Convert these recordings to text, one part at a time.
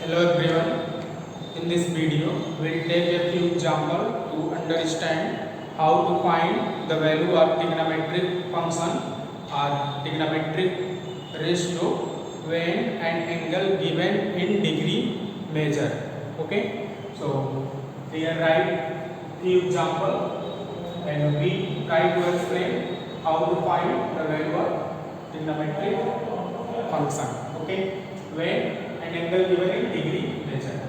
Hello everyone. In this video, we'll take a few examples to understand how to find the value of trigonometric function or trigonometric ratio when an angle given in degree measure. Okay. So here write few examples and we try to explain how to find the value of trigonometric function. Okay. When an angle given in degree measure.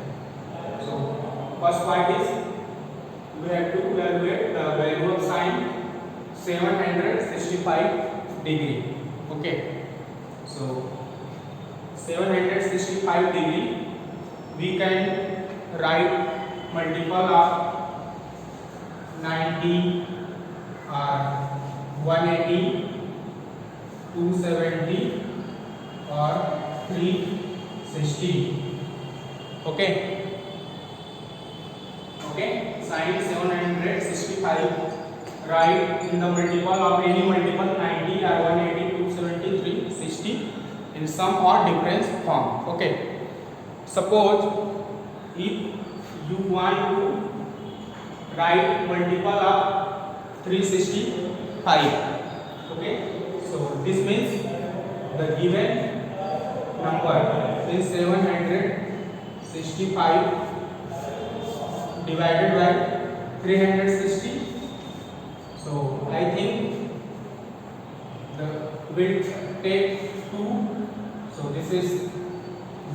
So first part is we have to evaluate the value of sine 765 degree. Okay. So 765 degree we can write multiple of 90 or 180, 270 or 360. Okay. Sine 765 write in the multiple of any multiple 90 or 180, 270, 360 in sum or difference form. Okay. Suppose if you want to write multiple of 365. Okay. So this means the given number is 765 divided by 360. So I think the will take 2. So this is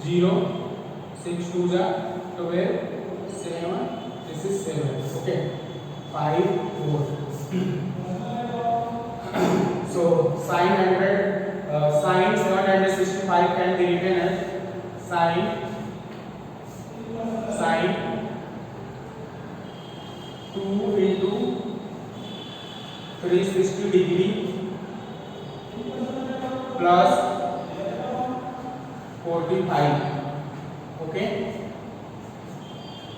0, 6 2 12, 7. This is 7. Okay, 5 4. So sine 765 can be written as sine 2 into 360 degree plus 45. Okay,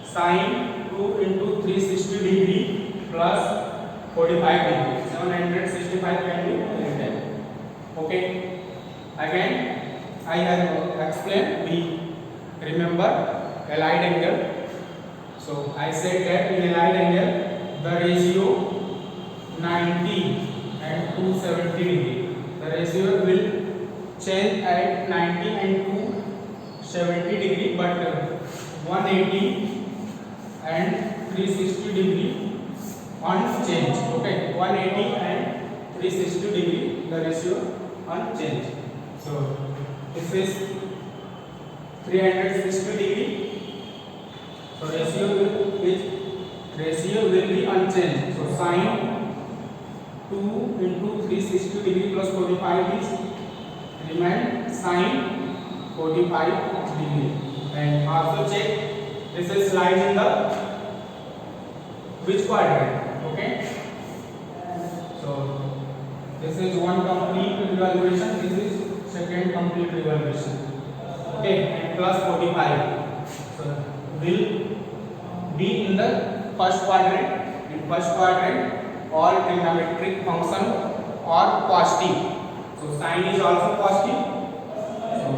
sine 2 into 360 degree plus 45 degree. 765 can be written. Okay. Again, I have explained. We remember allied angle. So I said that in allied angle, the ratio 90 and 270 degree. The ratio will change at 90 and 270 degree, but 180 and 360 degree unchanged. Okay, 180 and 360 degree, the ratio unchanged. So this is 360 degree. So ratio will be unchanged. So sine 2 into 360 degree plus 45 is remain sine 45 degree. And also check this is lying in the which quadrant. Okay. So this is one complete evaluation. This is second complete evaluation. Okay, and plus 45. So will be in the first quadrant. In first quadrant, all trigonometric function are positive. So sine is also positive. So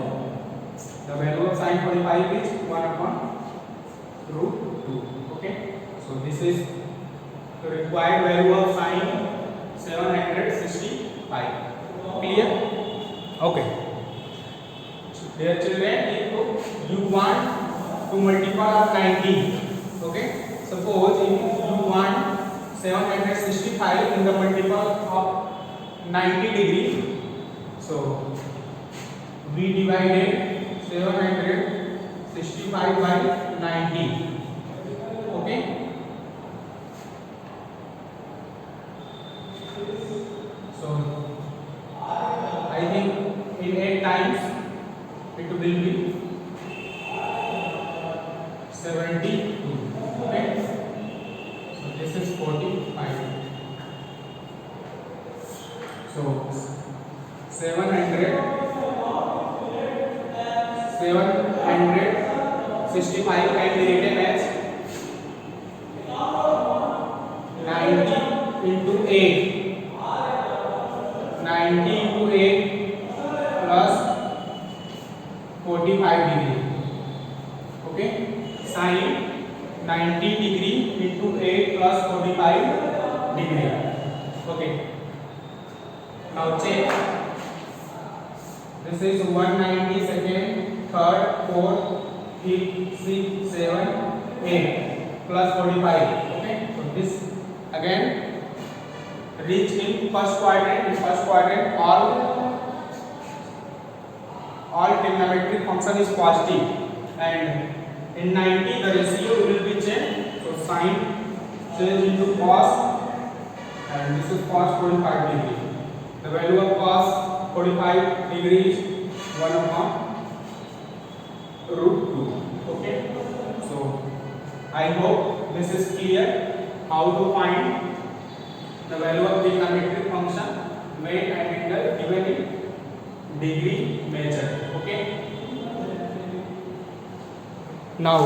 the value of sine 45 is 1 upon root 2. Okay. So this is the required value of sine 765. Clear? Okay. Dear children, if you want to multiply 90, okay, suppose if you want 765 in the multiple of 90 degree, so we divided 765 by 90. Okay, so I think in 8 times it will be 72. Okay, so this is 45. So 765 can be written as 90 into 8. 90 into 8 plus 45 degree. sine 90 degree into 8 plus 45 degree. Okay, now check. This is 190 second, third, fourth, fifth, sixth, seventh, 8 plus 45. Okay, so this again reach in first quadrant. In first quadrant, all trigonometric function is positive, and in 90 the ratio will be changed. So sine change into cos, and this is cos 45 degree. The value of cos 45 degree is 1 upon root 2. Okay, so I hope this is clear how to find the value of trigonometric function made and angle given in degree measure. Okay, now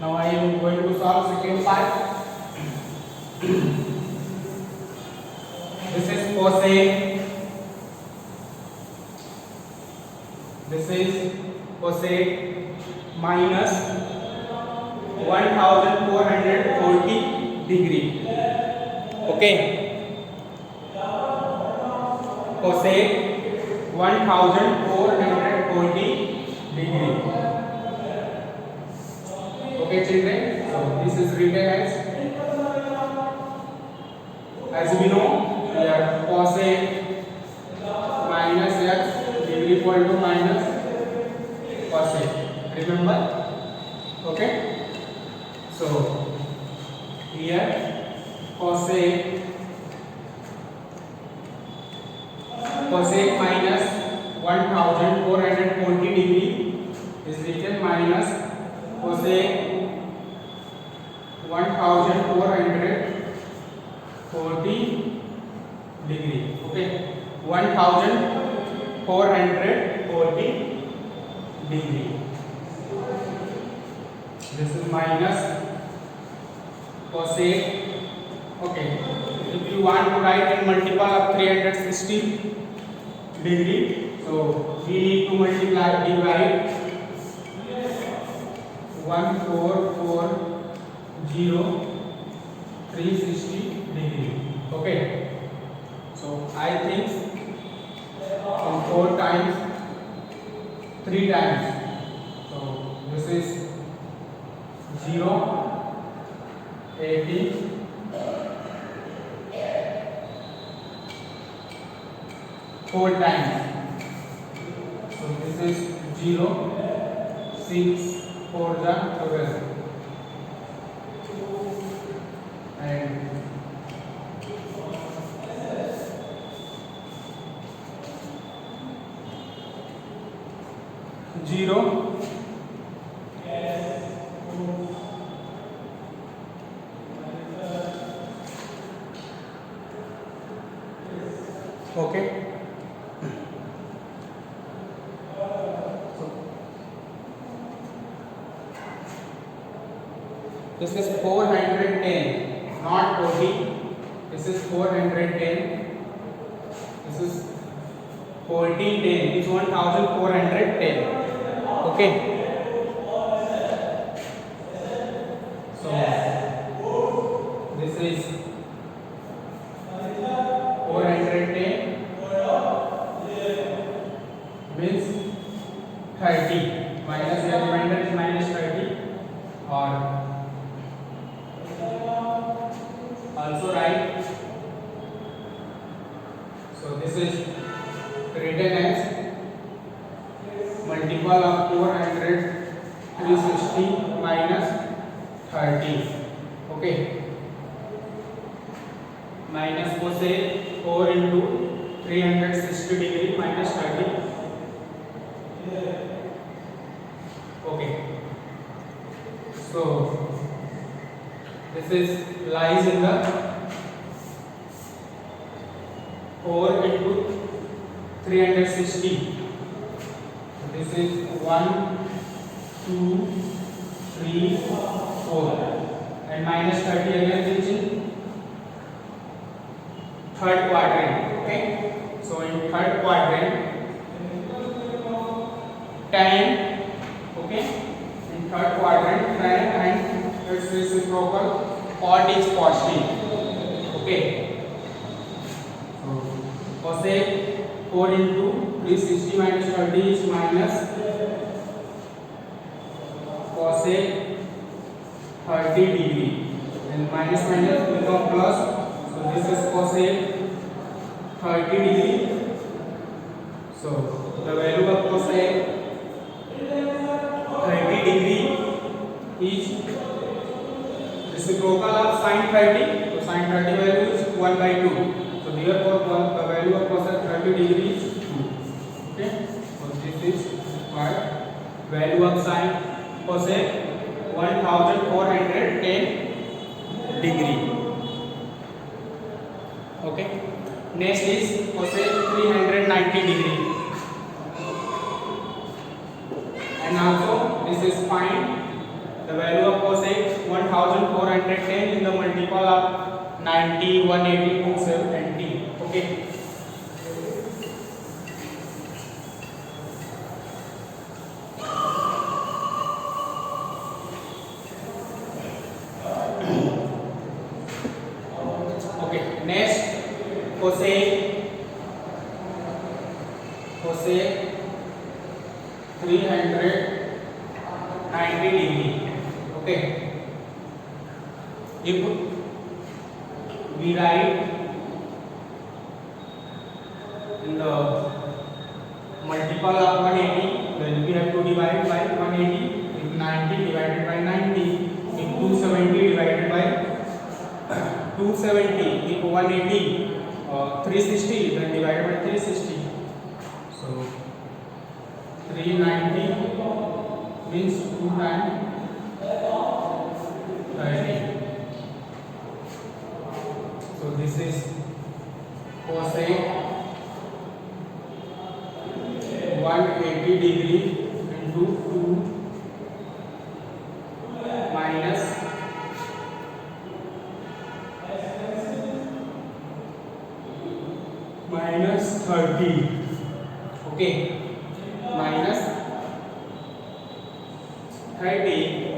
I am going to solve second part. This is cosec. This is cosec minus 1440 degree. Okay, cosec 1440 degree. Okay children, so this is written as we know here cosec minus x degree equal to minus cosec. Remember? Okay, so here cosec minus 1440 degree is written minus cosec 1440 degree. Okay, 1440 degree. This is minus cosec. Okay, if you want to write in multiple of 360 degree, so we need to multiply, divide 1440 360 degree. Okay, so I think 4 times 3 times, so this is 0 80 4 times, so this is 0 6 4 the 12 and 0 okay. This is 410, not 40. This is 410. This is 1410. It's 1410. Okay. So this is 410 means 30. Minus your remainder is minus 30, or also write. So this is written as multiple of 400 360 minus 30. Okay, minus cosec 4 into 360 degree minus 30. Okay, so this is lies in the 4 into 360. This is 1 2 3 4 and minus 30 again reaching third quadrant. Okay, so in third quadrant tan reciprocal, cot is positive. Okay. So cosec 4 into 360 minus 30 is minus cosec 30 degree, and minus minus become plus. So this is cosec 30 degree. So the value of cosec 30 degree is reciprocal of sin 30. So sin 30 value is 1 by 2. So therefore the value of cosec 30 degree is 2. Okay. So this is required. Value of sin cosec 1410 degree. Okay. Next is cosec 390 degree. And also this is find the value of cosec 1410 in the multiple of 90, 180, 270. Okay. Okay. Next cosec 390 degree. Okay. If we write in the multiple of 180, then we have to divide by 180. If 90 divided by 90, if 270 divided by 270, if 180 360, then divided by 360. So 390 means 2 times 30. So this is cosec 180 degree into 2 minus minus 30. Okay. Minus 30.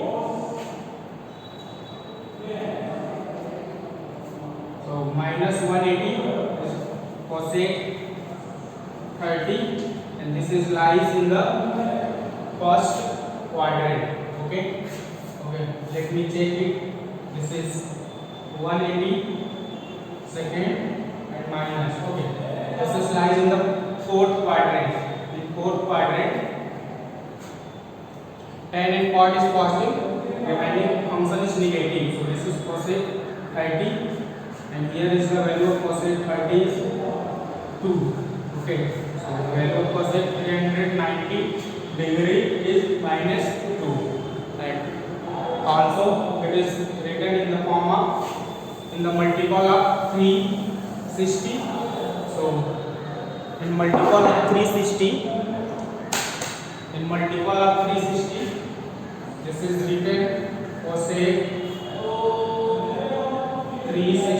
So minus 180 is cosec 30, and this is lies in the first quadrant. Okay. Okay. Let me check it. This is 180 second and minus. Okay. This is lies in the fourth quadrant. In fourth quadrant, tan and cot is positive, remaining function is negative. So this is cosec 30, and here is the value of cosec 30 is 2. Okay. So the value of cosec 390 degree is minus 2. And also it is written in the form of in the multiple of 360. So in multiple of 360, this is written cosec 360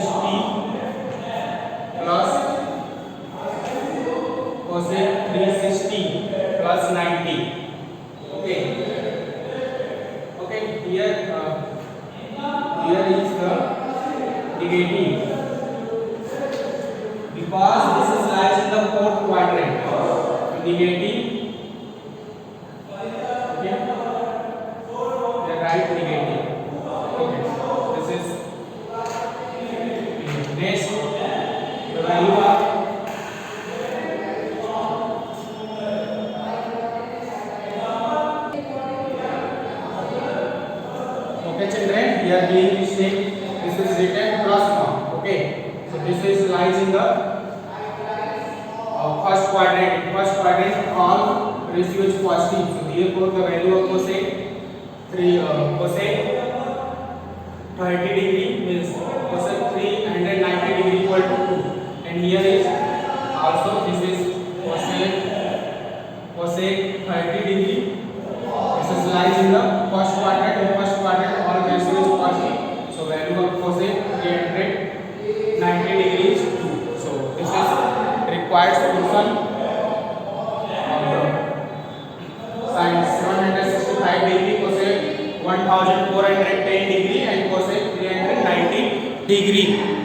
plus cosec 360 plus 90. Okay. Okay. Here is the negative, because this is lies in the fourth quadrant. Negative. Okay. The right negative. Okay. This is next. The value of okay, children. Here being mistake. This is written plus 1. Okay. So this is lies in the first quadrant. In first quadrant, all ratio is positive. So therefore the value of cosec 30 degree means cosec 390 degree equal to 2. And here is also this is cosec 30 degree. This is lies in the first quadrant. In first quadrant, all ratio is positive. So value of cosec 390 degree is 2. So this is required solution of the sin 765 degree cosec 1410 degree and degree.